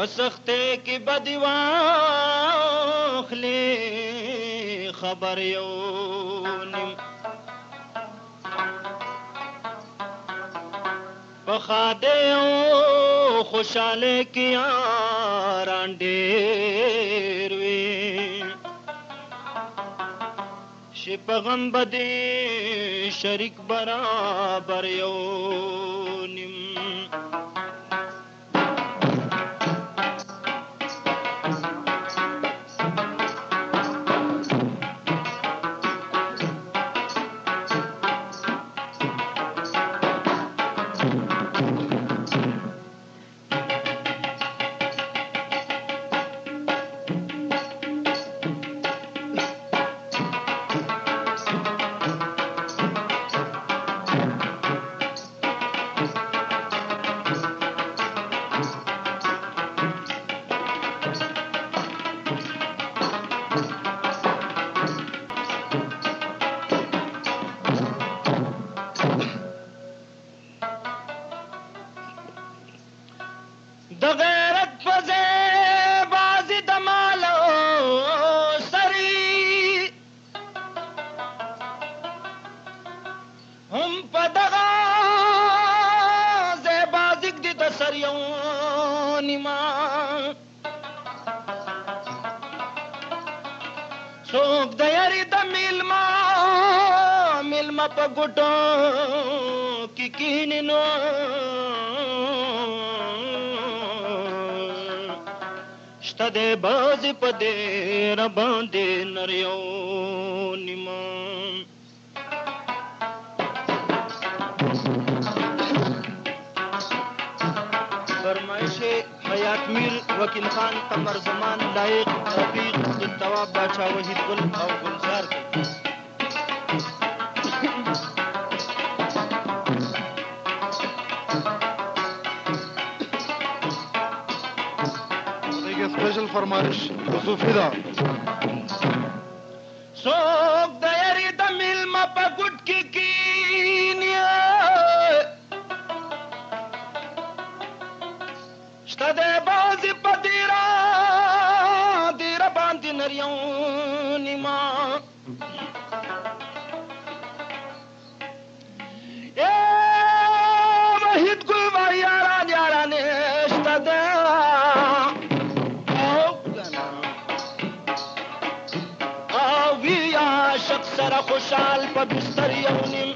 پسخته کې بدی واخلې خبر یو نیم پخاده او خوشاله کې یاران ډېر وي شي په غم بدې شریک برابر یو نیم د غیرت پزې بازي د مالو سري هم په دغه ځای بازي دي د سر یو نیمه څوک د یاري د میلمه په ګوټو کې کینې نو شته د بازي په دې را باندې نر یو نیمه فرمایش حیات میر وکیل خان قمر زمان لائق رفیق عبدالتواب باچا وحید گل او گلزار سپیشل فرمایش خصوصي ده څوک د یاري د میلمه په ګوټ کې کیني شته د بازي په دیره باندې نر یو نیمه وحید ګل وای یاران شته د عاشق سره خوشحال په بستر یو نیم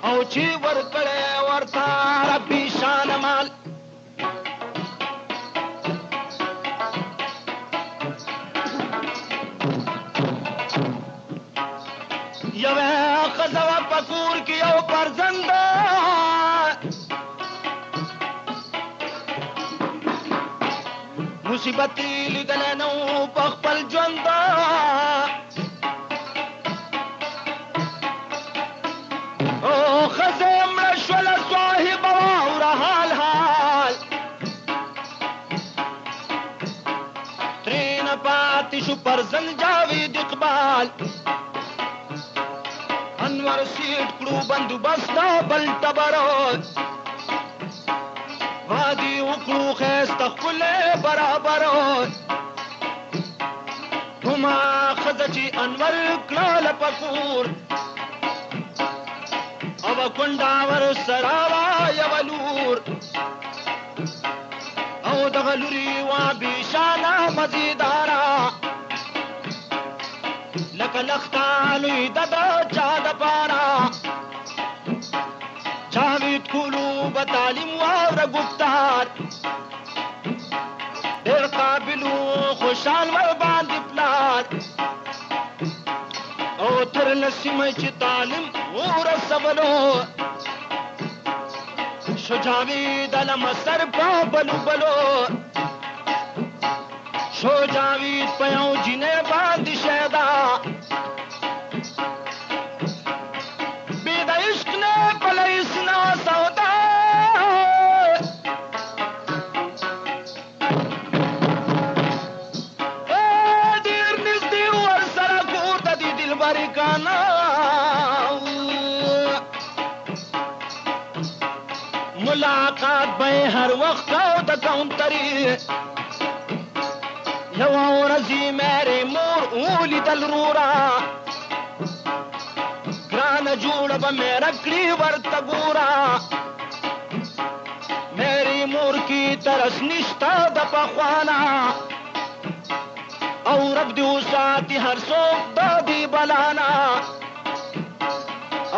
او چې ورکړې ورته ربي شان مال یوه ښځه وه په کور کې یو فرزند مصیبت یې لیدلی نه و په خپل ژوند پاتې شو فرزند جاوید اقبال انور سیټ کړو بندوبست دا بل ټبرو وادي وکړو خیسته ښکلې برابرو هما ښځه چې انور کړله په کور او کونډه ورسره وه یوه لور او دغه لوري وه بېشانه مزېداره لکه لخته لوی ده د چا دپاره جاوید کولو به تعلیم واوره گفتار ډېر قابل و خوشحال ور باندې پلار او تر لسیمه چې تعلیم ورسولو شو جاوید المسر په بلو بلو شو جاوید په یو جینۍ باندې شیدا بې د عشق نه پلیس نه سودا ډېر نږدې ورسره کور ته دي دلبرې کانا ملاقات به هر وخت او د کاونټرې یوه ورځې مېرې مور ولیدل رورا ګرانه جوړه به میره کړي ورته ګوره مېرې مور کې ترس نشته د پخوانه او رب دې وساتي هر څوک د دې بلانا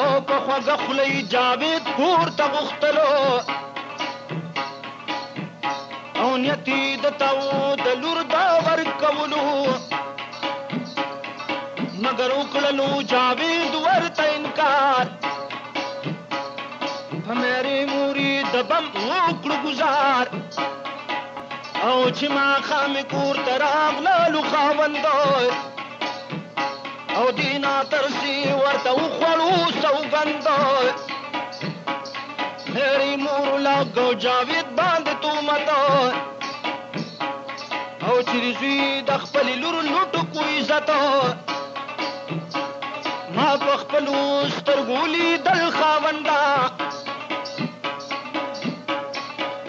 او په خوږه خوله یې جاوید کور ته غوښتلو او نیت یې دته و د لور د ورکولو مګر وکړلو جاوید ورته انکار په مېرې مورې د بم وکړو ګزار او چې ماښامې کور ته راغللو خاوندوی او دینا ترسي ورته وخوړو سوګندوی مېرې مور لګو جاوید باندې تومتو او چې زوی د خپلې لور لوټو کو عزتو ما په خپلو سترګو لیدل خاونده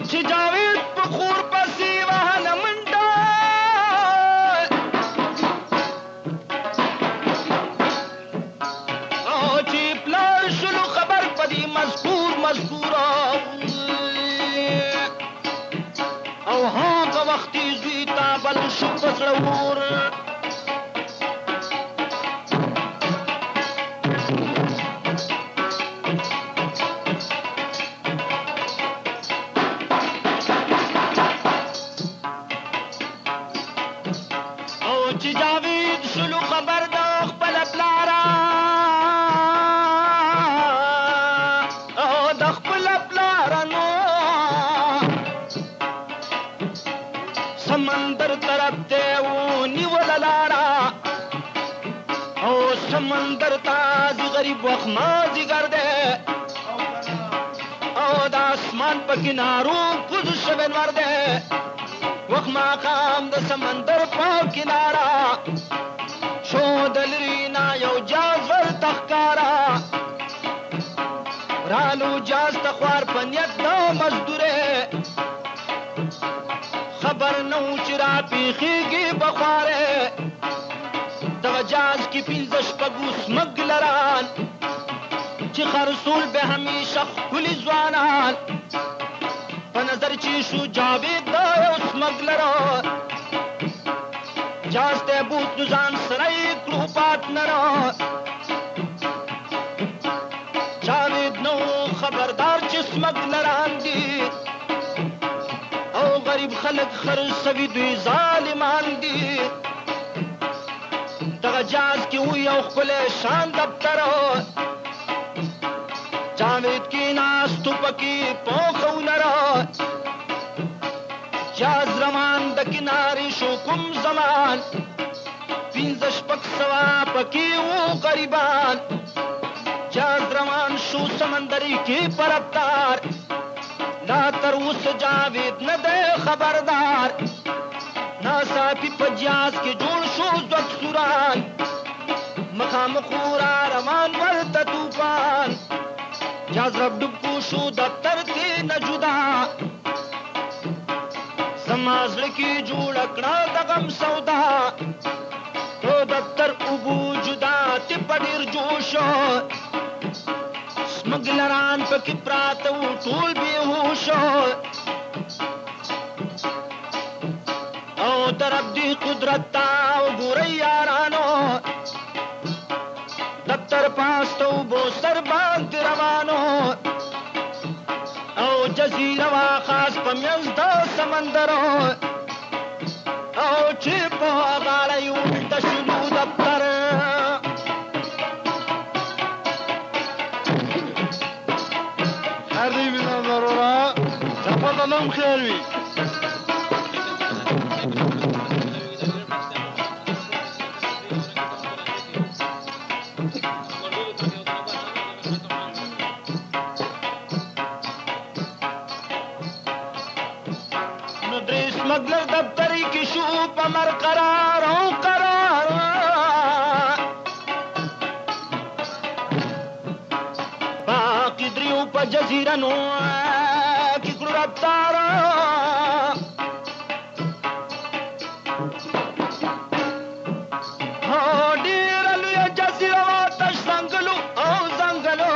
چې جاوید په خور پسې وهله منډه او چې پلار شلو خبر په دې مذکوره او هغه وخت یې زوی ته بل شو په زړه اور چې جاوید شلو خبر د خپل پلاره او د خپل پلاره نو سمندر طرف ته ونیوله لاره او سمندر ته د غریب وخما ځیګر دی او د اسمان په کنارو کوز شوی لمر دی وخما خام د سمندر په کناره شو د لرې نه یو جاز ورته ښکاره رالو جاز ته خوار په نیت د مزدورې خبر نه و چې راپېښېږي بخوارې دغه جاز کې پنځه شپږو سمګلران چې خرصول به همیشه ښکلي ځوانان په نظر چې شو جاوید د یو سمګلرو جاز ته بوت نو ځان سره یې کړو پارټنرو جاوید نو خبردار چې سمګلران دي او غریب خلک خرڅوي دوی ظالمان دي دغه جاز کې و یو ښکلی شان دفترو جاوید کې ناستو پکې پوخولره جاز روان د کنارې شو کوم زمان پنځه شپږ سوه پکې وو غریبان جاز روان شو سمندري کې په رفتار لا تر اوسه جاوید نه دی خبردار ناڅاپي په جاز کې جوړ شو دوه سوران مخامخورا روان ورته طوفان جاز رب ډوب شو دفتر تی نه جدا زما زړه کې جوړ کړه د غم سودا تو دفتر ابو جدا تی پډیر جوش سمګلران پکې پراته و ټول بې هوش او درب دی قدرت تا وګورئ یارانو دفتر پاستو بو سر باندې روانو او جزیره وا خاص په منځ د سمندرو او چې په غاړه یو د شنو دفتر هر دی بنا ضروره چپا دلم خیر وی مگلر دفتری کی شو پمر قرار ہوں قرار باقی دریو پا جزیرنو ککڑو رفتار ډیرلو یا جزیره آتش زنگلو او زنگلو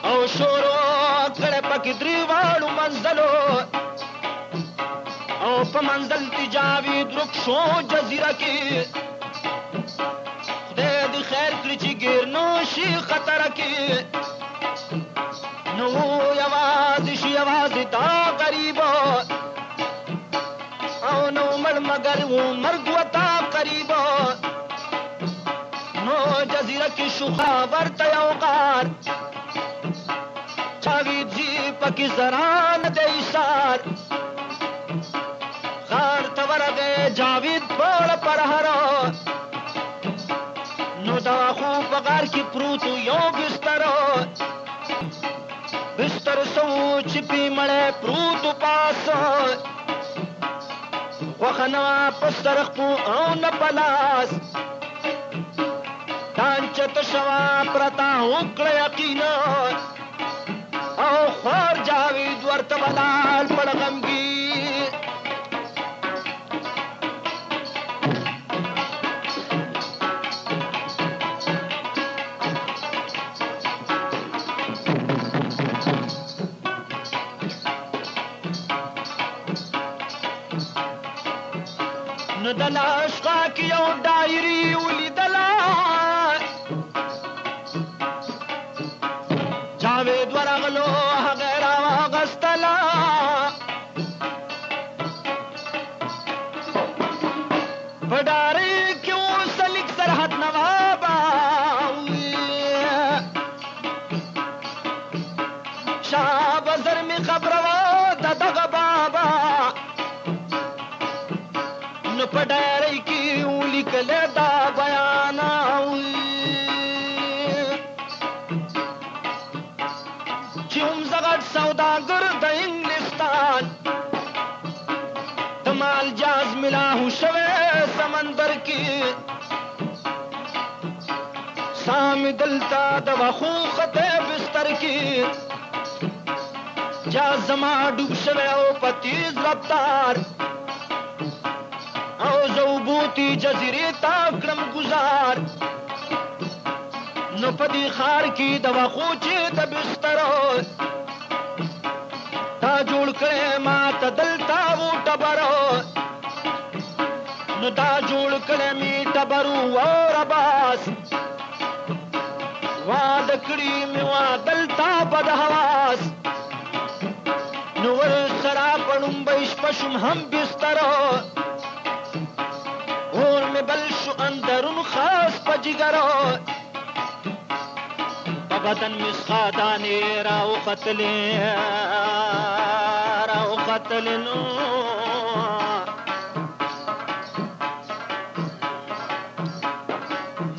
او شورو کڑے پاکی دریوالو منزلو او په منزل تی جاوید رک شو جزیره کی خدای دی خیر کړی چې ګیر نو شي خطر کی نو یوازې شي یوازې تا غریب او نو مړ مگر و مرګ وتا قریب نو جزیره کی شوخا ورته یو غار جاوید جی پکې زران دی سار غار تور دے جاوید پول پر ہرو نو دا خوب غار کی پروتو یو بسترو بستر سو چپی مڑے پروتو پاسو وخنا پسترخ پو او نپلاس دانچت شوا پرتا اکڑ یقینا او خور جاوید ورتبلال پڑغمگی دلا عشقا کی یو ډایری ولیدلا جاوید ورغلو هغه راغستلا پډاری کیو سلیک سرحد نوابا شاه بزر می خبروا دغه بابا پډاری کی لیکل دا بیان چوم زغت سوداگر د انګلستان تمال جاز ملا ہوں شوے سمندر کی سام دلتا دوا خوخت بستر کی جاز زما ډوب شوے او پتیز رفتار او زوبوتی جزیره تا کړم گزار نو پدی خار کی دوا خوچی د بسترو تا جوړ کړې ما ته دلتا و ټبرو نو تا جوړ کړې می ټبرو اور باس واد کړی می وا دلتا بد حواس نو ور سرا پړم بیش پشم هم بسترو اور میں بلشو اندرون خاص پجگرو بدن مسخادانی راو قتلنو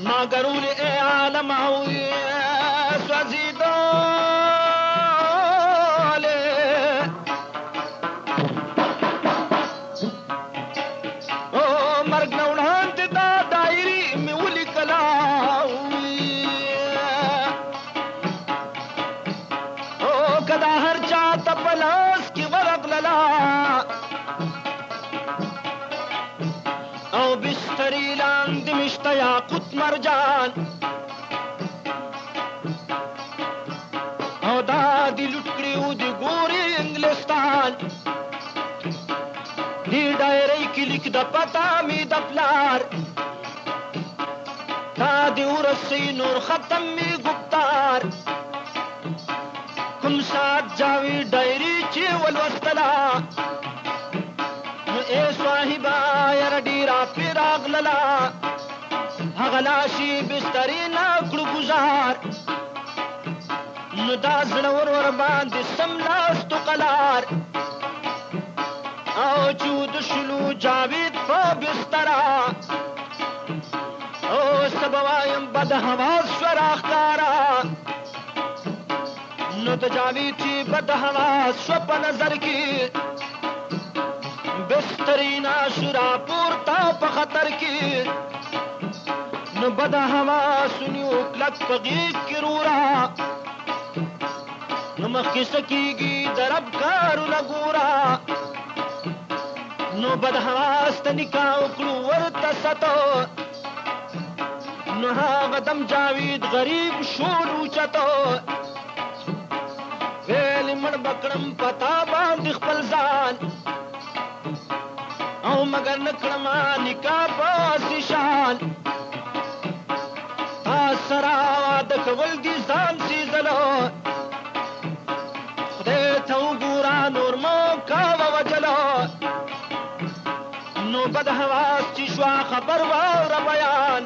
ما قرون اے عالم ہوئی سوزیدالے او مرگ نوڑان تی دادا بستری لاندې مشته یاقوت مرجان او دا دې لوټ کړي و د ګورې انګلستان دې ډایرۍ کې لیک د پتا مې د پلار دا دې ورسئ نور ختم مې ګفتار کوم سات جاوید ډایري چې ولوستله نو ای صاحبه یاره ډېره پرې راغلله هغه لاشي بسترې نه کړو ګزار نو دا زړور ور باندې سملاستو قلار او چې ودشلو جاوید په بستره او سبا وایم بد حواس شوه راښکاره نو د جاوید چې بد حواس شوه په نظر کې بسترې ناشو راپورته په خطر کې نو بد حواس ونیو کلک په غېږ کې رورا نو مخکې څه کېږي د رب کارونه ګوره نو بد حواس ته نکاح وکړو ورته ستو نو هغه دم جاوید غریب شول اوچتو ویل مړ بکړم پتا باندې خپل ځان او مگر نکړم نکاح په شان تا سره واده کول دي ځان سیزلو خدای ته وګوره نور مو کاوه وجلو نو بد حواس چې شوه خبر واوره بیان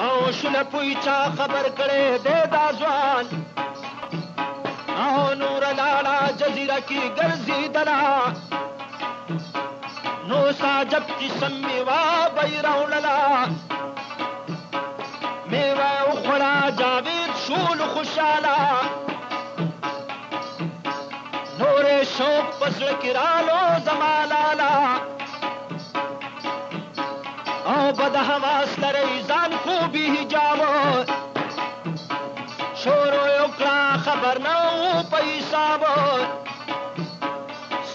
او شله پوی چا خبر کړی دی دا ځوان او نور لاړه جزیره کې ګرځېدله نو ساجب قسم میوه به یې راوړله میوه یې وخوړه جاوید شول خوشحاله نور شوق په زړه کې رالو زما لاله او بد حواس لرئ ځان کو بې حجابو شروع یې وکړه خبر نه و په حسابو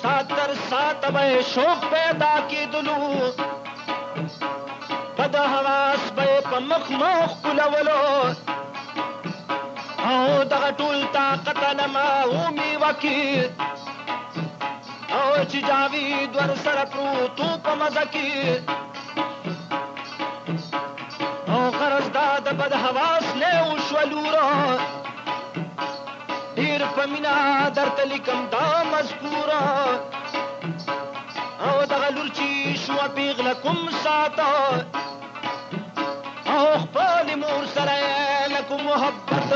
سات تر ساته به یې شوق پیدا کېدلو بد حواس به یې په مخ مخ کولولو او دغه ټول طاقت لمه ومیوه کې او چې جاوید ورسره پروت و په مزه کې او غرض دا د بد حواس نه وشوه لوره ډېر په مینه درته لیکم دا مذکوره او دغه لور چې شوه پیغله کوم ساته او خپلې مور سره یې لکه محبت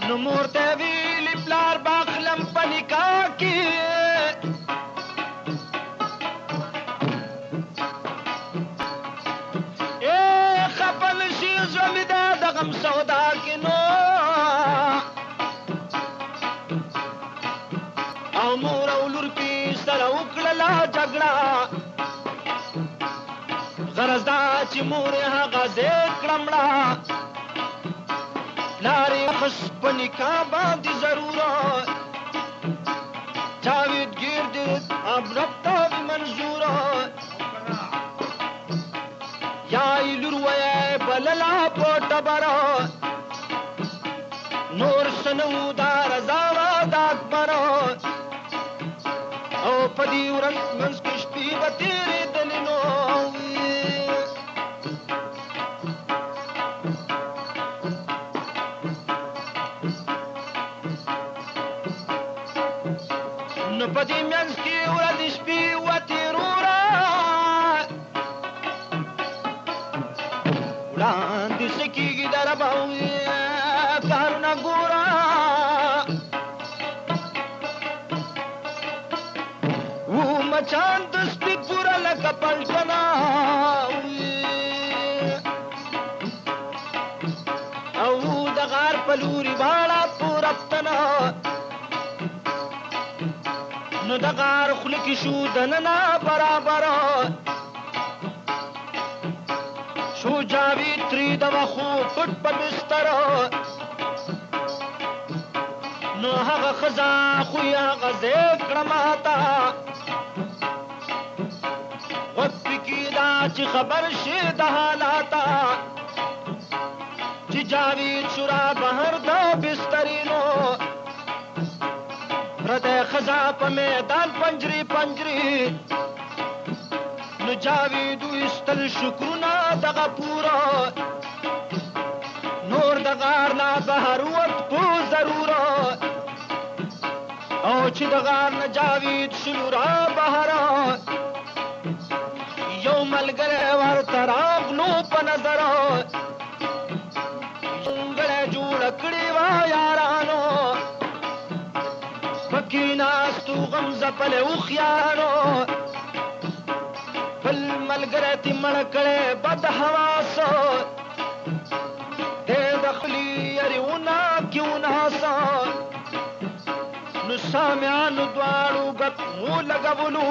نو مور ته ویلي پلار باخلم په نکاح کې خفه نشي زړه مې ده د غم سودا کې نو او مور او لور کې سره وکړله جګړه غرض دا چې مور یې هغه ځای کړه مړه لارې خس په نکاح باندې ضرورت جاوید گرد اب رفتا بھی منظورت یا ایلور ویا بللا پوٹا برا نور سنو دا رضاوا دا اکبرا او پدی ورن منس کشپی و تیرے دلنو نو پدی منس کی ورن شپی و تیرورا وړاندې سکیږي درباوي کارونه ګورا و مچان د سپي پورا لکه پلټنا او د غار په لوري واړه پورا دفتنا نو د غار خوله کې شو دننه برابره شو جاوید ترې د وښو پټ په بستر نو هغه ښځه خو یې هغه ځای کړه ماته غوږ پکې دا چې خبر شي د حالاته چې جاوید شو را بهر د بسترینو پردی ښځه په میدان پنجرې پنجرې نو جاوید وایستل شکرونه دغه پوره نور د غار نه بهر ووت په ضروره او چې د غار نه جاوید شلو را بهره یو ملګری ورته راغلو په نظره ځونګړی جوړه کړې وه یارانو پکې ناستو غم ځپلی هوښیارانو بل ملګری تې مړه کړی بد حواسو دی د خپلې یارونه کې وناسه نو سامیانو دواړو ګپ مو لګولو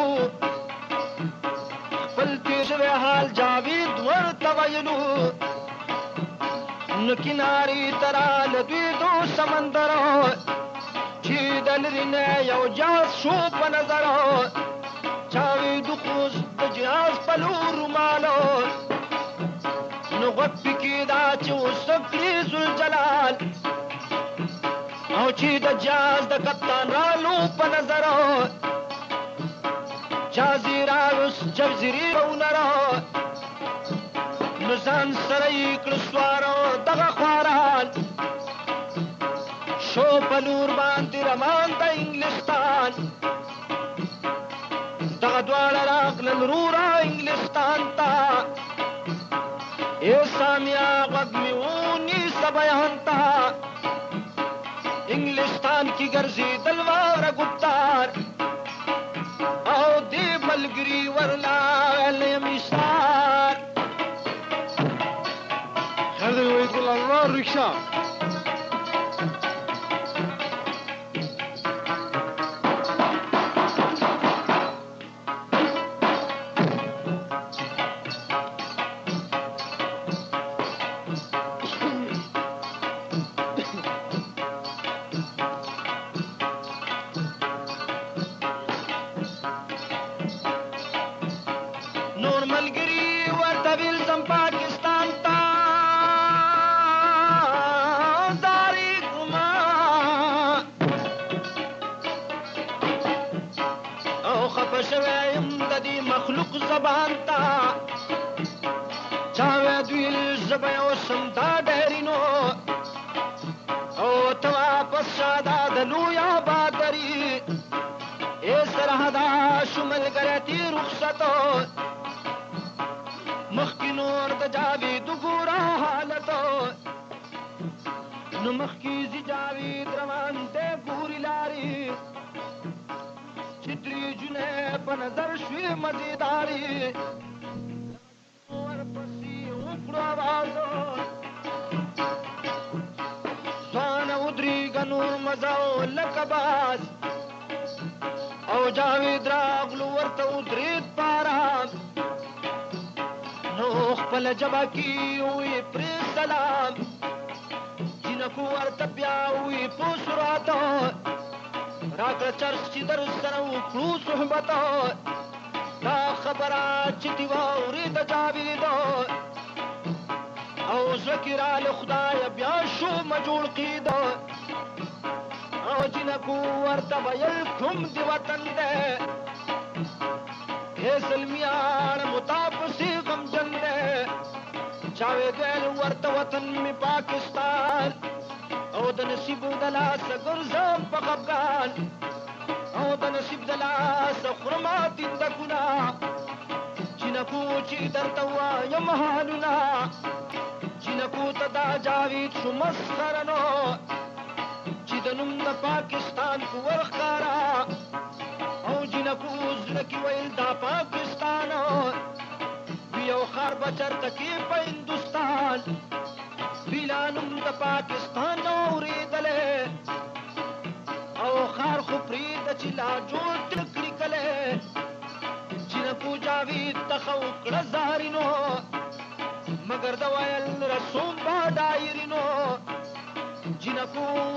خپل تېر شوی حال جاوید ورته ویلو نو کنارې ته راله دوی دو سمندرو چې د لرې نه یو جهاز شو په نظرو جاوید خوز د جهاز په لور رومالو نو غوږ پکې دا چې اوس کړي ذوالجلال او چې د جهاز د کپتان رالو په نظرو جهازي راوس جبزري ونرو نو ځان سره یې کړه سواره دغه خواران شو په لور باندې روان د انګلستان دغه دواړه راغلل وروره انګلستان ته ای سامیا غوږ مې ونیسه بیان ته انګلستان کې ګرځېدل واره ګفتار او دې ملګري ورلا ویلیم ایثار خیر دی وحید الله رکشا مخلوق زبان تا چاوید ویل زبا یو سم دا ډیرینو او ته واپس شاده د لویا بادري ای سرحدا شو ملګری تې رخصتو مخکې نور د جاوید ګوره حالتو نو مخکې زی جاوید روان دی ګوري لارې چتری جنه په نظر شوي مزیداري ورپسې وکړو آوازو ځوانه ودرېږه نور مزه لکه باز او جاوید راغلو ورته ودرېد په آرام نو خپله ژبه کې وویې پرې سلام جینکو ورته بیا وویې په سرعتو راکړه چرس چې در سره وکړو صحبته دا خبره چې دې واورېده جاویدو او زړه کې راله خدایه بیا شومه جوړ قیده او جینکو ورته ویل کوم دې وطن دی ای زلمیان متا پسې غمجن دی جاوید ویل ورته وطن مې پاکستان او د نصیب د لاسه ګرځم په خفګان او د نصیب د لاسه خورم دندګونه جینکو چې درته وایم حالونه جینکو ته دا جاوید شو مسخره نو چې د نوم د پاکستان کو ورښکاره او جینکو زړه کې ویل دا پاکستان یو ښار به چرته کې په هندوستان بیلا نوم د پاکستان اورېدلی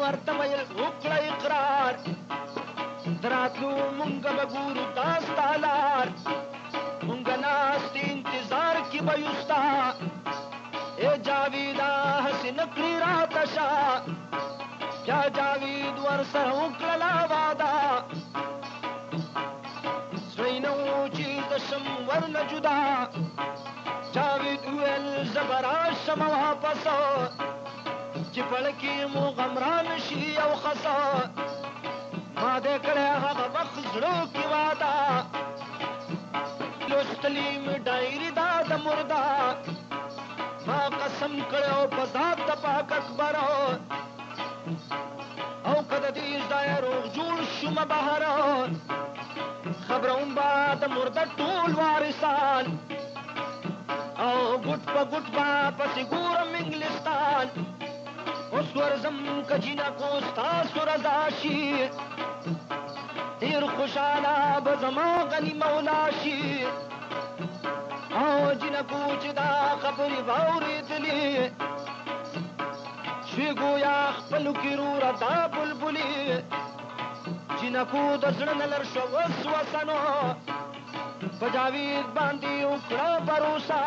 ورته ویل وکړه اقرار دراتلو مونږ به ګورو دا ستا لار مونږ ناست انتظار کې به یو ستا اے جاویدا هسې نه کړي راته شا بیا جاوید ورسره وکړله واده زړی نه و چې د شم ورنه جدا جاوید وویل زه به راشم واپس چې پړکې مو غمران شي او خسه ما دې کړی هغه وخت زړه کې واده لوستلي مې ډایري دا د مرده ما قسم کړی په ذات د پاک اکبر او که د دې ځایه روغ جوړ شومه بهر خبروم به د مرده ټول وارثان او ګوټ په ګوټ به پسې ګورم انګلستان اوس ورځم که جینکو ستاسو رضا شي ډېر خوشحاله به زما غني مولا شي او جینکو چې دا خبرې واورېدلې شوې ګویا خپلو کې روره دا بلبلې جینکو د زړه نه لر شوه وسوسه نو په جاوید باندې وکړه بروسه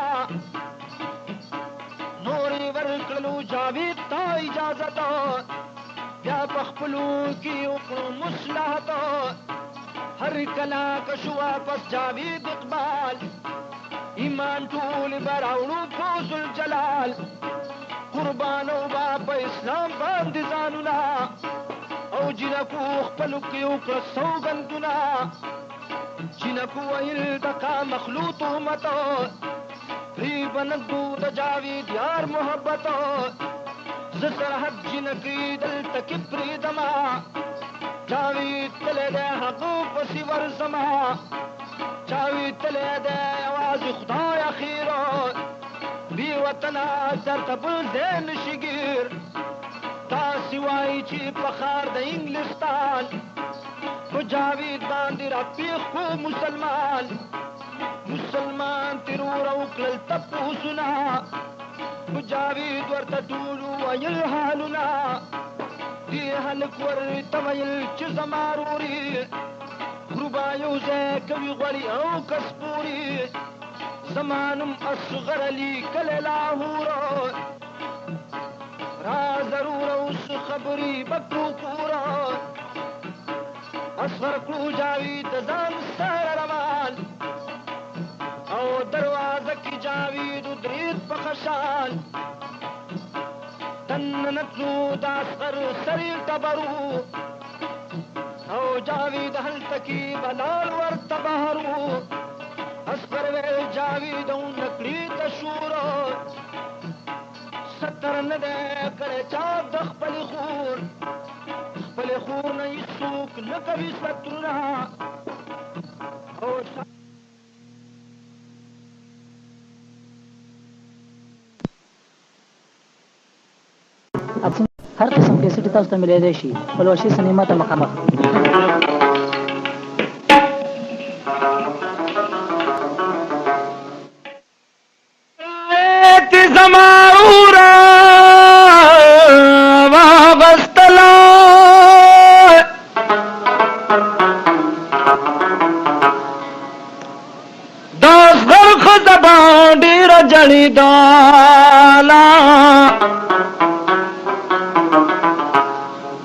نور یې ورکړلو جاوید ته اجازت بیا په خپلو کې وکړو مصلحت هر کله که شو واپس جاوید اقبال ایمان ټول به راوړو په ذوالجلال قربانو به په اسلام باندې ځانونه او جینکو خپلو کې وکړه سوګندونه جینکو ویل دقا مخلوط تهمت پرې به نږدو د جاوید یار محبت زه سرحد جینکې دلته کې پرېږدمه جاوید تللی دی هغه پسې ورځمه جاوید تللی دی یوازې خدای خیره بې وطنه درته بل ځای نشي ګیر تاسې وایي چې په ښار د انګلستان په جاوید باندې راپېښ کو مسلمان تروره وکړل تپوسونه په جاوید ورته ټول وویل حالونه دې هلک ورته ویل چې زما روري غروبه یو ځای کوي غوړي او کسپوري زما نوم اصغر علي کلی لاهوره را ضروره اوس خبرې به کړو پوره اصغر کړو جاوید د ځان سره روان او دروازه کې جاوید ودرېد په خشان دننه تلو د اصغر سر یې ټبرو او جاوید هلته کې بلال ورته بهر و اصغر ویل جاوید او نکړي ته شور ستر نه دی کړی چا د خپلې خور نه هېڅ څوک نه کوي سترونه او هر قسم کیسټ تاسو ته ملیدای شي پلوشي سینما ته مخامخ زماورا واغستلا داس غرخ زبان ډیر جړی دالا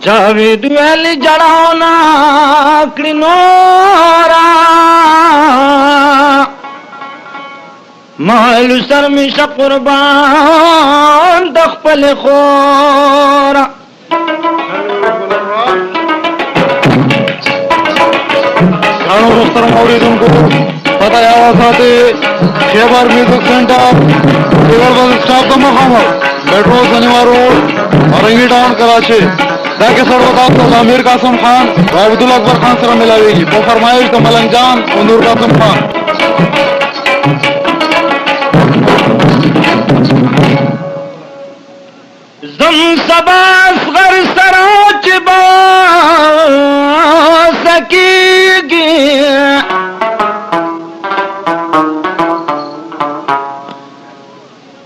جاوید ویلی جڑاونا کڑی نورا مالو سر میشا قربان دخپل خورا گانو رخترم اوریدن کو پتہ آوازاتے خیبر میوزک سینٹر دیگر بس اسٹاپ کا مقام میٹرو سنیما روڈ اورنگی ٹاؤن کراچی دا کے سروتاب تو امیر قاسم خان عبداللہ اکبر خان سره ملاویږي په فرمایش د ملنګ جان او نور قاسم خان زم سبا اصغر سراج با سکیگی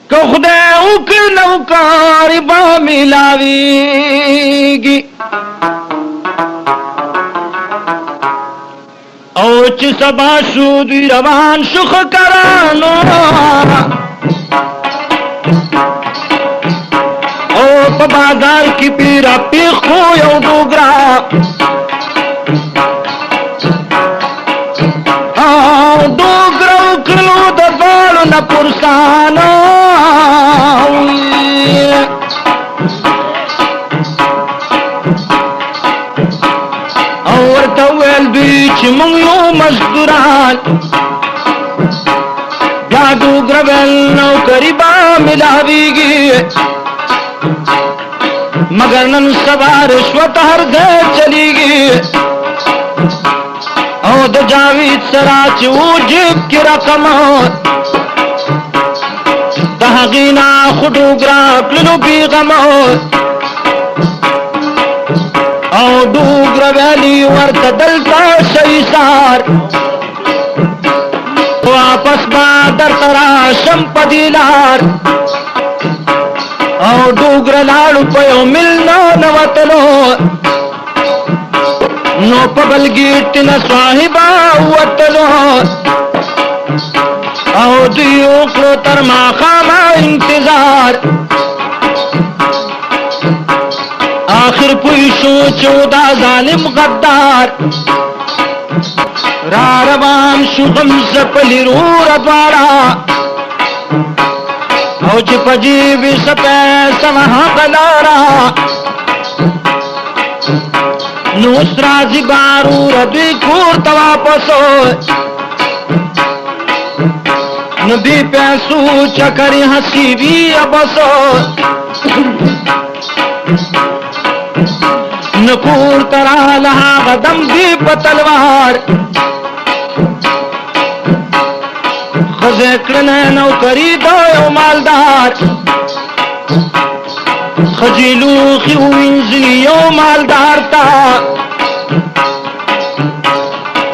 کہ خدا اکر نوکاری با ملاوی چلیږي او چې سبا شو دوی روان شو خکرانو او په بازار کې پیرا پیخو یو ډوګرا او ډوګرا کړلو د دوړو نه پرسانو او ورته ویل دوی چې موږ یو مزدوران بیا ډوګرا ویل نوکري به ملاویږي مگر نن سبا رشوت هر ځای چلیږي او د جاوید سره چې و جیب کې رقم د هغې نه خو ډوګرا کړلو بېغم او ډوګرا ویلي ورته دلته شئ سار واپس به درته راشم په دې لار او ډوګرا لاړو په یو مل ننوتلو نو په بل ګیټ نه صاحبه وتلو او دوی وکړو تر ماښامه انتظار آخر پوی شو چې دا ظالم غدار را روان شو غمزه په لیروره دواړه او چې په جیب یې څه پیسه وه هغه لاره نو اوس راځي باروره دوی کور ته واپسو نو دې پیسو چکرې هسې وي بسو نو کور ته راغله هغه دم دې په تلوار ښځې کړله نوکري د یو مالدار ښځې لوښي ووینځلي یو مالدار ته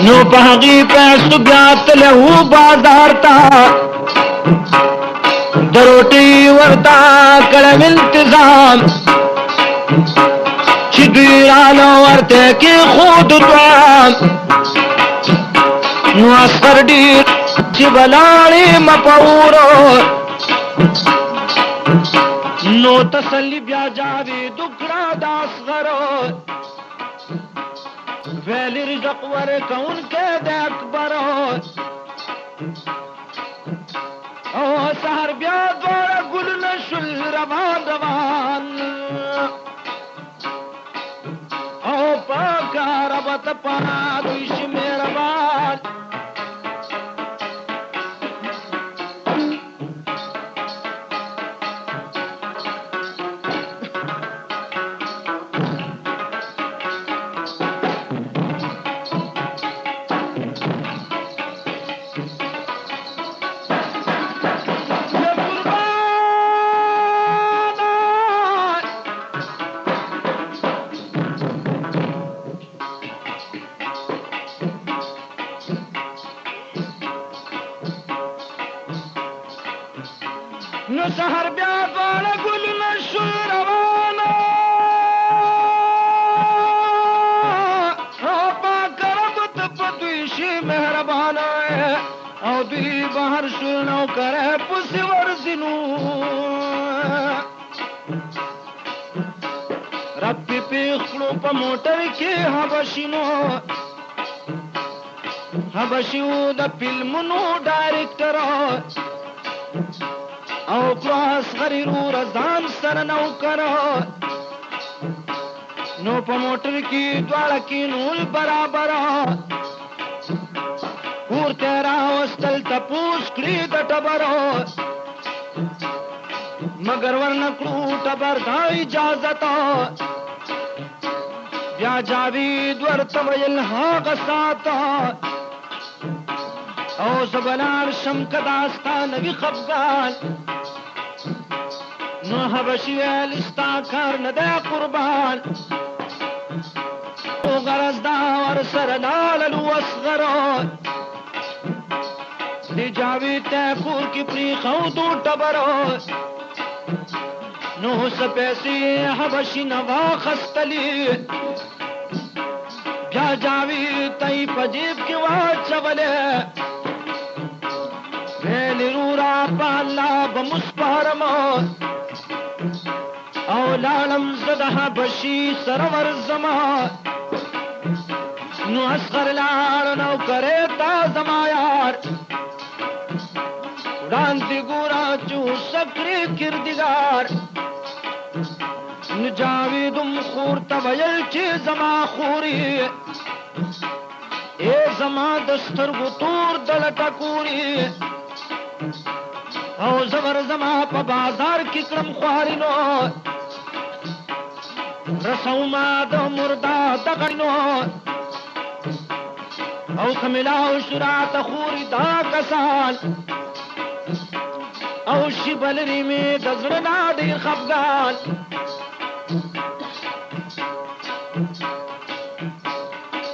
نو په هغې پیسو بیا تللی و بازار ته د روټۍ ورته کړم انتظام چې دوی راله ورته کېښود دوام نو عسکر ډېر چې بلاړې مپورو نو تسلی بیا جاوید وکړه د اصغرو ویل رزق ورکوونکی د اکبرو او سهار بیا دواړه ګلونه شول روان روان او پاکه ربه ته پناه دوی شي مهربان نو سهار بیا دواړه ګلونه شول روانه او پاکه رب ته په دوی شي مهربانه او دوی بهر شول نوکری پسې ورځینو رب پې پېښ کړو په موټر کې حبشینو حبشي و د فلمونو ډایرکټر او کړو اصغري وروره ځان سره نوکر نو په موټر کې دواړه کېنول برابر کور ته راوستل تپوس کړي د ټبرو مگر ورنه کړو ټبر دا اجازت بیا جاوید ورته ویل هغه ساته او زه به لاړ شم که دا ستا نه وي خفګان نو حبشي ویل ستا کار نه دی قربان او غرض دا ورسره لاړلو اصغرو د جاوید ته کور کې پرېښودو ټبرو نو سپیسی حبشی نوا خستلی بیا جاوی تئی پجیب کی واچولے ویلی رورا پا اللہ بمسپارم او لالم زدہ حبشی سرور زمان نو اسغر لار نو کرے تا زمایار ڈانتی گورا چو سکری کردگار نو جاویدم خور تبیل چی زما خوری اے زما دسترگو تور دلتا کوری او زبر زما پا بازار کی کرم خواری نو رسو ما دا مردا دغنو او کملاو شرات خوری دا کسان او شبل ریمی دزرنا دیر خفگان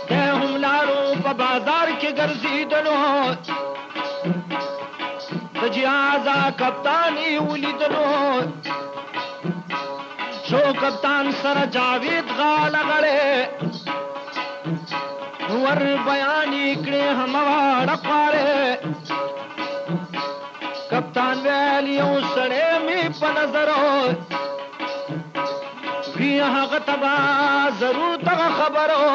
دے ہم لارو پا بازار کے گرزی دنو تجیازا کپتانی ولی دنو شو کپتان سر جاوید غال غڑے ور بیانی کڑے ہموار اقوارے کپتان ویلیوں سڑے میں پنظرو بھی غتبا ضرور تغ خبرو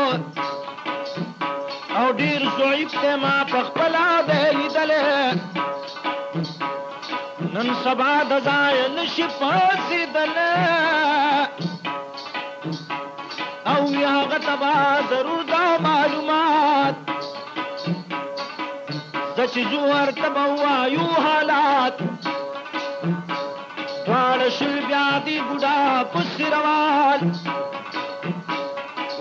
او دیر زعیب تے ما پخپلا بیلی دلے نن سبا دزائن شپاسی دلے او یا غتبا ضرور دا معلومات دچ زوار تبوا یو حالات دوار شل بیادی بودا پس روان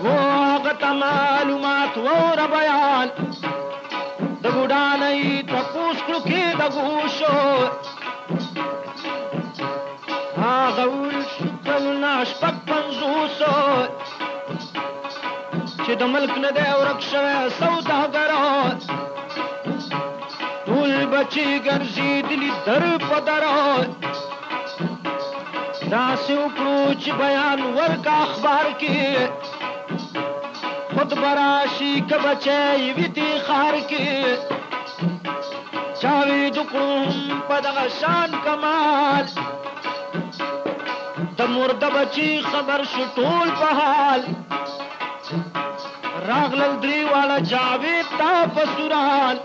وہ غتا معلومات وہ ربیان دا بودا نئی تپوس کرو کی دا گوشو غول شکل ناش پک پنزوسو چی دا ملک ندے ورک شوے سودا گرو طول بچی گرزی دلی در پدرو داسی اکروچ بیان ورک اخبار کی خود براشی کبچے ویتی خار کی چاوی دکرم پدغشان کمال د مرد بچی خبر شطول پحال راغلل دری والا جاوید تا پسوران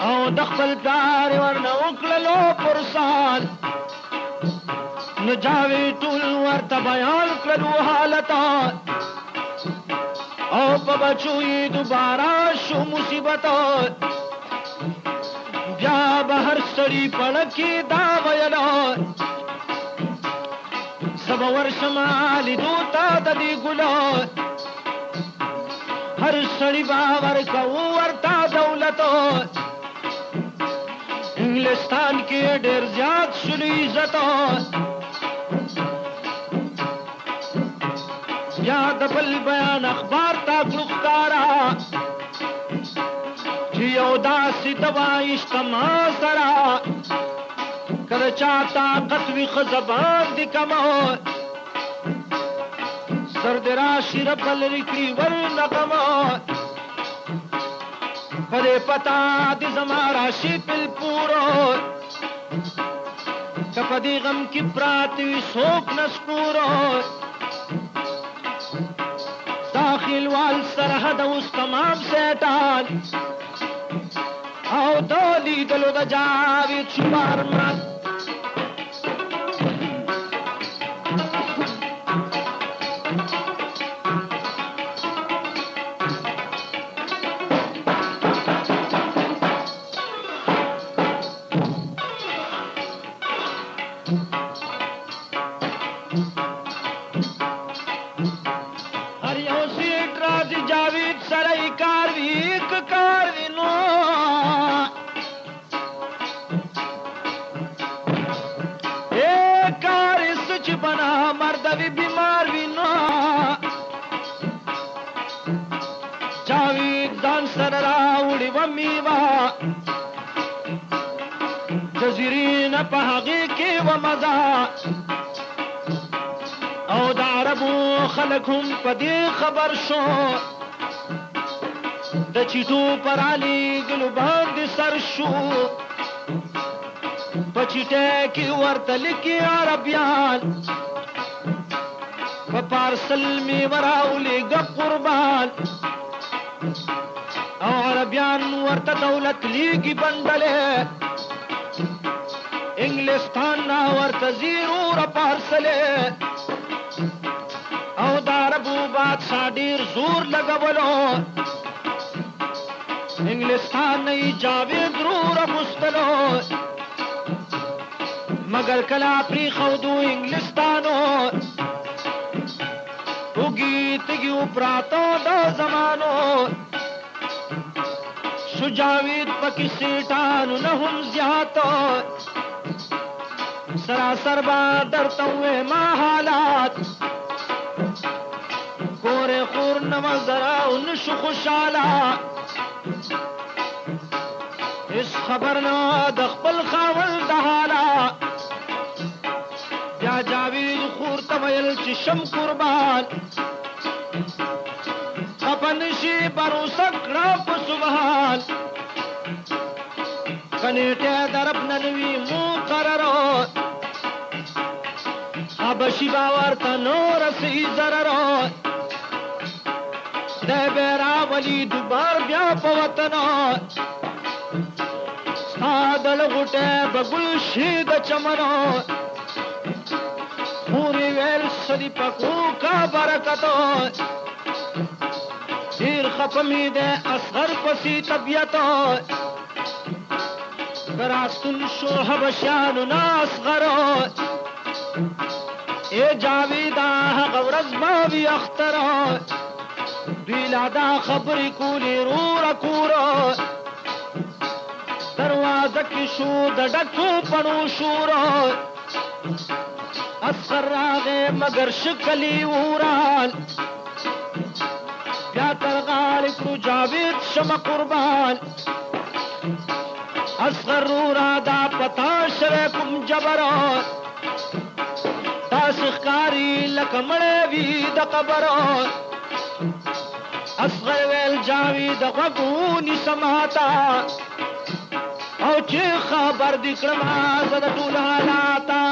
او دخل پلار ورنه وکړلو پرسان نو جاوید ټول ورته بیان کړلو حالتا او په بچو یې دوباره شو مصیبت بیا به هر سړي پړکې دا ویلو سبا ورشمالی دوتا دا دی گلو ہر سڑی باور کا ورتا دولتو انگلستان کی ڈیر زیاد شلی عزتو یاد بل بیان اخبار تا کلوکارا جیو دا سی دوائی اجتماع سرا کر چاہتا قطوی خزبان دی کمو سرد راشی ربل رکری ورنقمو پدے پتا دی زماراشی پل پورو کپدی غم کی پراتوی سوک نسپورو داخل وال سرحد اس تمام سیٹان او دولی دلو دا جاوید شمار مرد جزیرین پا حقیقی و مزا عربو خلق هم پدې خبر شو د چټو پر علي ګلو باندې سر شو پچټه کې ورته لیکي عربيان په پارسل می وراولې ګ قربان او عربيان ورته دولت لیږي بندله انګلستان نا ورته زیرو را پارسله او د عربو بادشاہ ډیر زور لګولو انګلستان نه جاوید رور مستلو مگر کلا پری خودو انګلستانو وګي تګو پراتو د زمانو شجاوید پکې سیټانو نه هم زیاتو سراسر با درته وې ما حالات کور خور نمازرا نشو خوشاله اس خبر نه د خپل خاول د حالا بیا جاوید خور ته ویل چې شم قربان خپن شي پروسه کړه په سبحان کنيټه درب ننوي مقررو حبشي باور ته نور سي ضررو د بیرا ولی دوبار بیا په وطنو سادل غټه بګل شي د چمنو پوری ویل سدي پکو کا برکتو دیر خپمی ده اصغر پسی طبیعتو براستن شو حبشانو نا اصغرو اے جاویدہ غورز باوی اخترو دوی لادا خبری کولی رورا کورو دروازه کی شو د ډکو پړو شورو اصغر راغه مگر شکلی ورال بیا تر غالب کو جاوید شم قربان اصغر را دا پتا شرکم جبرو تاسخکاری لکمړې وی د قبرو اصغر ویل جاوید غوونی سماتا او چې خبر دې کړم زه د ټول حالاتا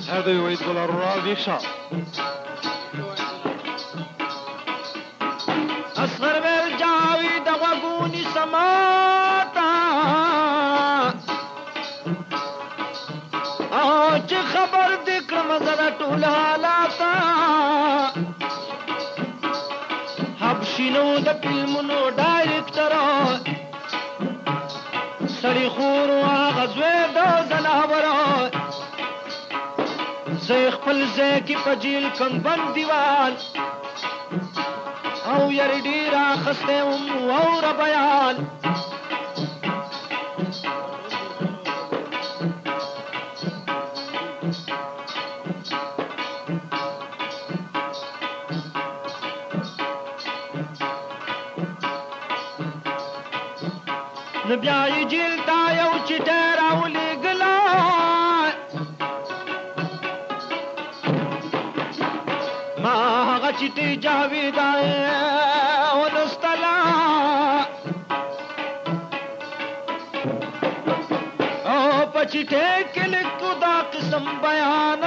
هذا يعيد بالأرواح يخشى اصغر ویل جاوید غوونی سماتا او چې خبر دې کړم زه د ټول حالاتا حبشینو د فلمونو ډایرکټرو سړي خور هغه زوی د زناورو زه خپل ځای کې په جیل کم بند دیوال او یار ډیر اخسته او ر بیان نبیای جیل تا یو چټه راولې ګلا ما هغه چټي جاوید ولستلا او پچټه کې لیکو دا قسم بیان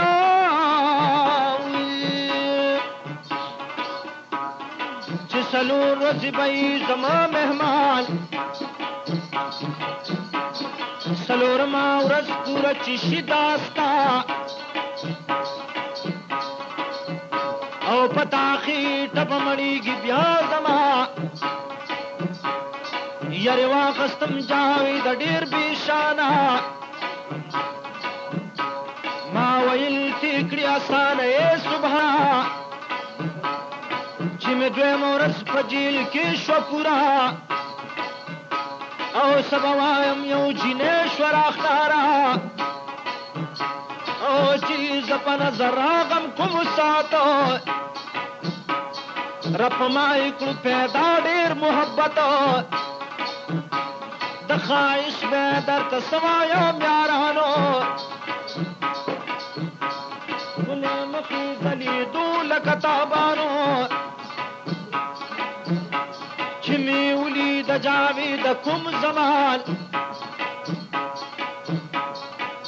چې سلور ورځې به زما مهمان سلور ما ورځ پوره چې شي داستا او پتا خېټه په مړیږي بیا زما یاري واخستم جاوید ډېر بېشانه ما ویل ټیکړې اسانه یې صبحه چې مې دویمه ورځ په جیل کې شوه پوره او سبا وایم یو جینې شوه راښکاره چې زپا نظر راغم کوم ساتو رب ما اکړو پیدا ډیر محبت د خواهش به درته سوایم یارانو ګلې مخې ځلېدو لکه تابانو چې مې ولید جاوید کوم زمان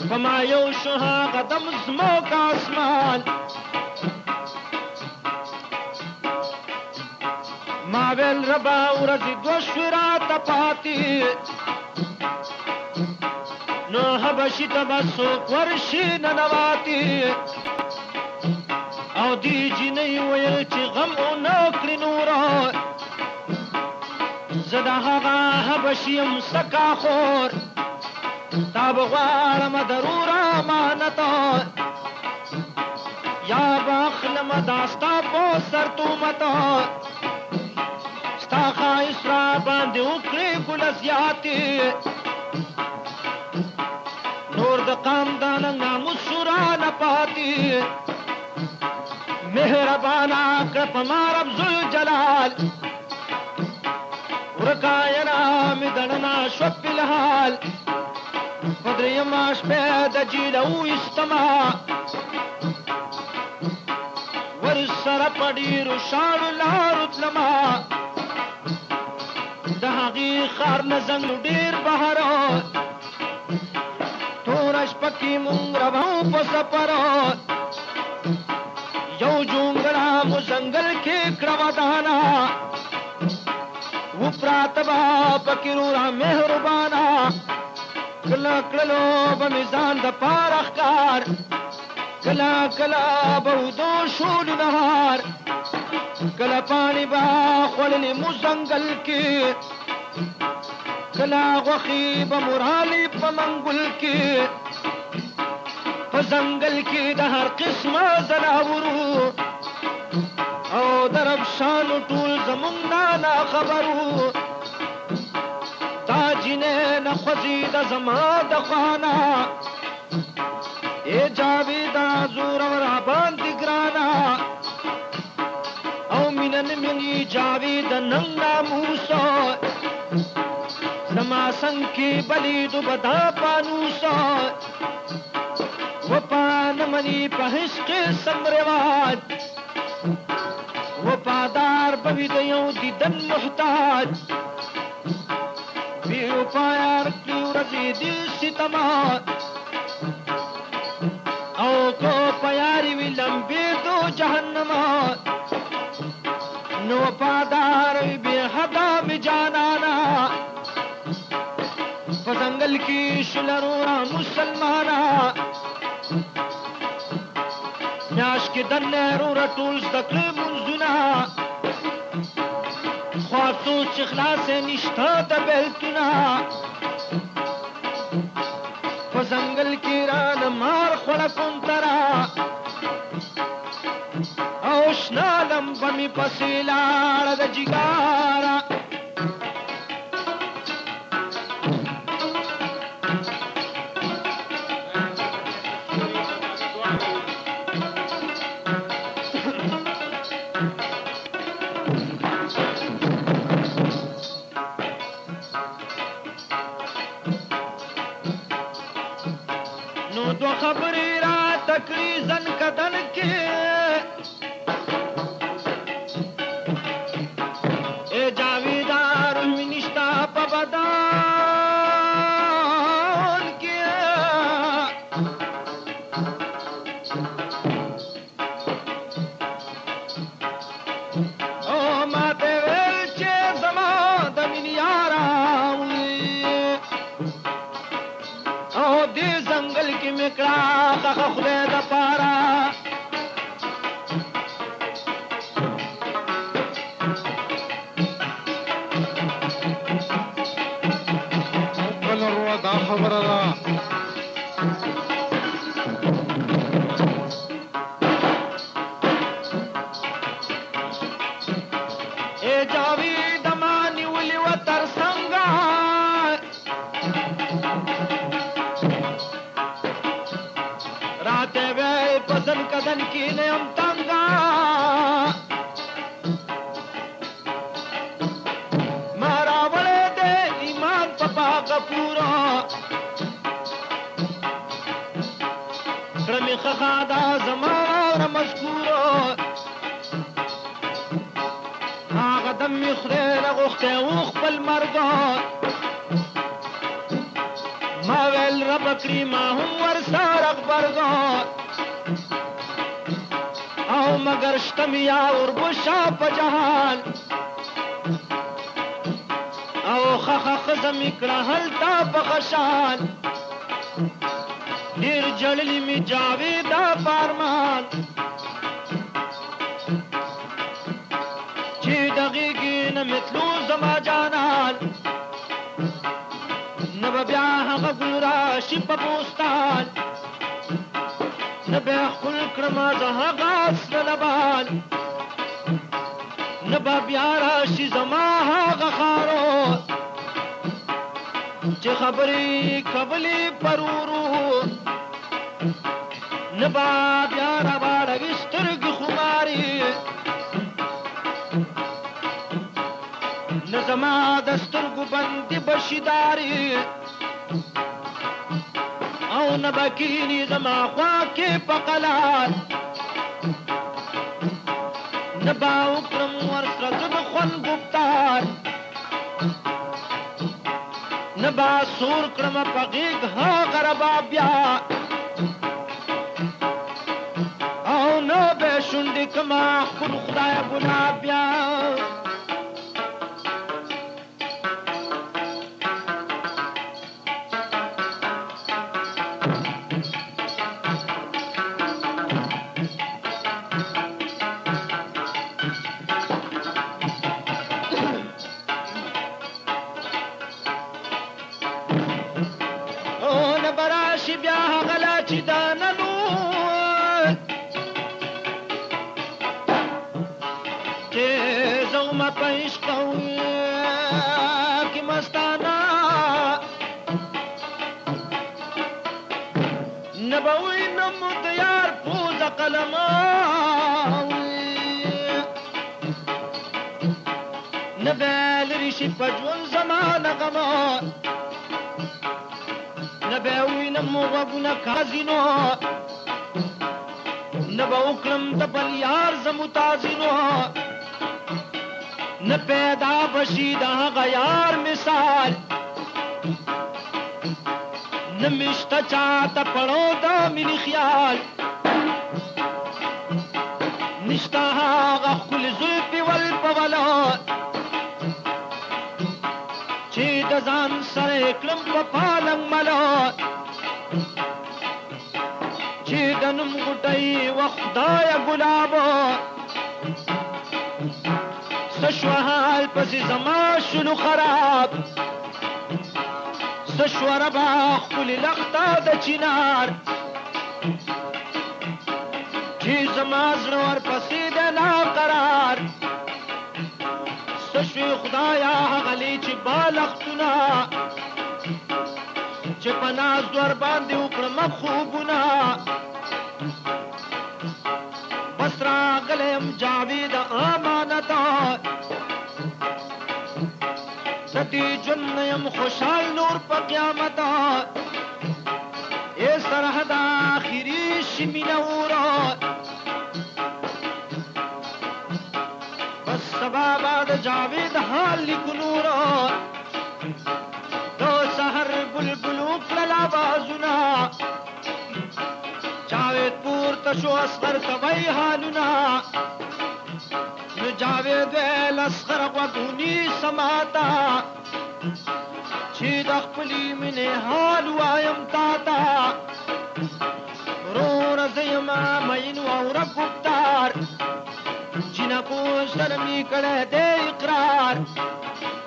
په ما یو شو هغه دم زموک اسمان ما ویل ربا ورځې دوه شوې راته پاتې نو حبشي ته به څوک ورشي ننواتې او دې جینۍ ویل چې غم ونه کړي نوره زه د هغه حبشي یم سکا خور تا به غواړم ضرور امانته یا به اخلم دا ستا په سر تومته ستا ښایست را باندې وکړې ګله زیاتې نور د قام د ناموس رانه پاتې مهربانه کړه په ما رب ذوالجلال ورکا ینام دړنا شو فلحال پدریم شپه د جیلو استما ورسره پډیرو شاړو لارو تلما د هغې ښار نه زنګ ډیر بهرو توره شپه کې مونږ روان په سفرو یو جونګړه مو ځنګل کې کړه ودانه و پراته به پکې رورا مهربانه کله کړلو به مې ځان د پاره ښکار کله کله به ودو شولو نهار کله پاڼې به خوړلې مو ځنګل کې کله غوښې به مو رالې په منګل کې په ځنګل کې د هر قسمه ځناورو او د ربشانو ټول زمونږ نه خبرو دا جینې نه خوځېده زما د خوانا ای جاویدا زور را باندې ګرانه او مینه نه مني جاوید نن ناموسو زما څنګ کې بلیدو بدا پانوسو وپا نه مني په هیڅ قسم رواج وفادار بوي د یو دیدن محتاج بی پایار کی ورځې دي ستما او کو پیاری وی لمبي دو جهنم نو وفادار بی حدا می جانانا پسنگل کی شلرورا مسلمانا میاش کې دنه رورا ټول زکړې منځونه خاصو چې خلاص نشته د بیلتونه په ځنګل کې را مار خوړه کونترا او شنا لمبه مې پسې لاړه د جګاره نو دو خبری را تکری زن کدن کے اے جاویدار منشتا پا بدان کے او ماتے ویل چے زمان دمین یاراوی او دی زنگل کی مکڑا خخ خدای دا پارا بلروا دا خبر دا اے جاوی دمانی ولی و ترسنگا راته وې پزن کدن کې نه ام تنګا مارا وړې دې ایمان په باغ پورا کرمی خخادا زمان مذکورو هاغه دم خدای غوخته او خپل مرګ ما ویل رب کړی ما هم ور سره خبرګ او مگر شتمیا اور بوشا په جهان او خخ خزم کړه هل تا په خشان ډیر جړلی می جاویدا پارمان چې دغیږي نه متلو زما جانان نبا بیا هغه ګل راشي په بوستان نبا خل کړما زه هغه اصل لبان نبا بیا راشي زما هغه خارو چې خبرې قبلې پرورو نبا بیا را باړوي سترګې خماري نه زما د سترګو بندې بشیداري او نه به کیني زما خوا کې په قلار نه به وکړم ورسره زه د خوند ګفتار نه به سور کړمه په غېږ هغه رباب بیا او نه به شونډې کړمه خپل خدایه ګلاب بیا پجون زمان غما نباوی نمو غبنا کازینو نبا اکرم دبل یار زمتازینو نپیدا بشید آغا یار مثال نمشتا چاہتا پڑو دا منی خیال نشتا آغا خل زلپی والپولا چې د ځان سره کړم په پالنګ ملا چې د نوم غټۍ و خدای ګلابو سشو حال پسې زما شنو خراب سشو ربا خپل لخته د چینار چې زما زړه ورپسې د ناقرار سشوی خدایا غلی چې بالښتونه چې په ناز ور باندې وکړم خوبونه بس راغلم جاوید امانتا ستی جن یم خوشحال نور په قیامت اے سرحد آخری شمینورا سبا بعد جاوید حال لکنورا دو سحر بلبلو کللا بازونا جاوید پور تشو اسخر کوي حالونا نو جاوید ویل اسخر غوږونی سماتا چې د خپلې مینې حال وایم تاتا ورور زه یما مین واوره ګفتار جنکو شرمی کړه دې اقرار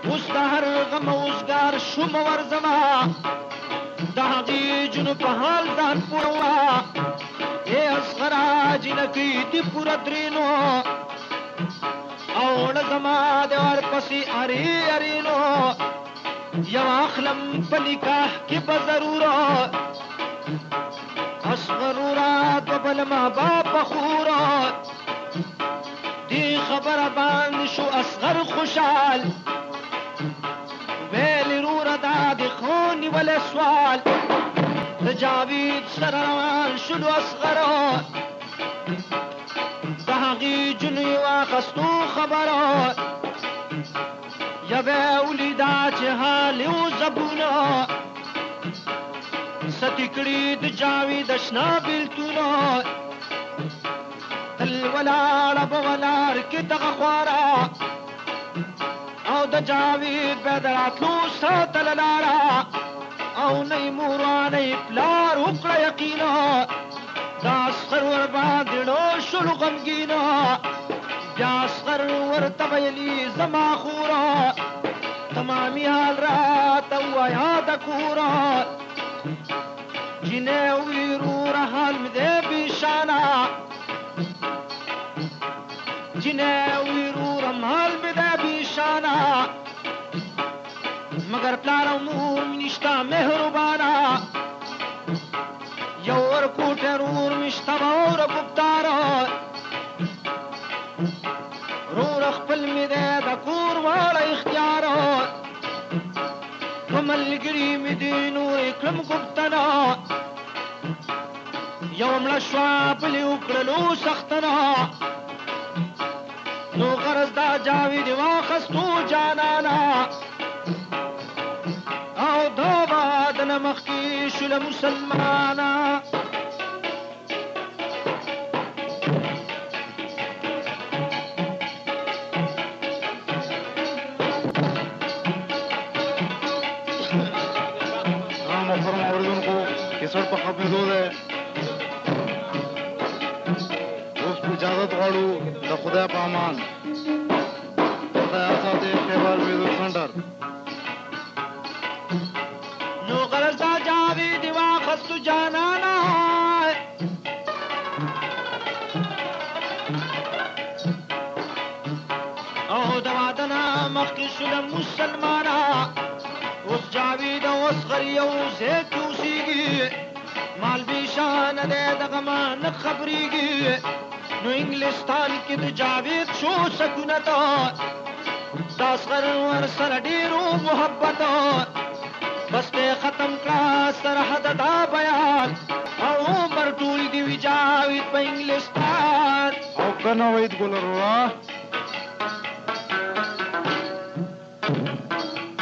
اوس د هر غم اوسګار شوم ورزما د هغې جنو په حال ځان پوره اے اصغرا جنکې دې پوره درینو او ړه زما د ورپسې ارې ارینو یو اخلم په نکاح کې به ضرورو اصغر غرورات و بل محباب بخورات دی خبر باندې شو اصغر خوشحال ویل رورا دا دی خونی ول سوال د جاوید سره روان شلو اصغر د هغې جنوی واخستو خبرات یا به ولیدا چې حال یو زبونه ستی کړي د جاوید اشنا بیلتونه تل ولاړه به ولاړ کې دغه خواره او د جاوید به د راتلو ساتله لاره او نه یې مور نه یې پلار وکړه یقینه دا اصغر ورباندې ډو شلو غمګینه بیا اصغر ورته ویلي زما خوره تمامي حال راته ووایه د کوره جنې وی روره حال مې دی بېشانه جنې وی روره حال مې دی بېشانه مگر پلار او مور مې نشته مهربانه یو ورکوټه رور مې شته به اوره ګفتاره رور خپل مې دی د کور واړه اختیاره په ملګري مې دي نور یې کړم ګفتنه یو مړه شوه بلې وکړلو سختنه نو غرض دا جاوید واخستو جانانه او دا بعد نه مخکې شوله مسلمانه محترم اوریدونکو کیسټ په ختمېدو دی اوس اجازت غواړو د خدای په امان خدای ساتي خیبر میوزیک سنټر نو غرض دا جاوید واخستو جانانه او د واده نه مخکې شوله مسلمانه اوس جاوید او اصغر یو ځای کې اوسېږي مال بېشانه دی دغه ما نه خبرېږي نو انګلستان کې د جاوید شو سکونت د اصغر ورسره ډېرو محبت بس دی ختم کړه سرحد دا بیان او عمر ټول دی وي جاوید په انګلستان او که نه وحید ګل وروره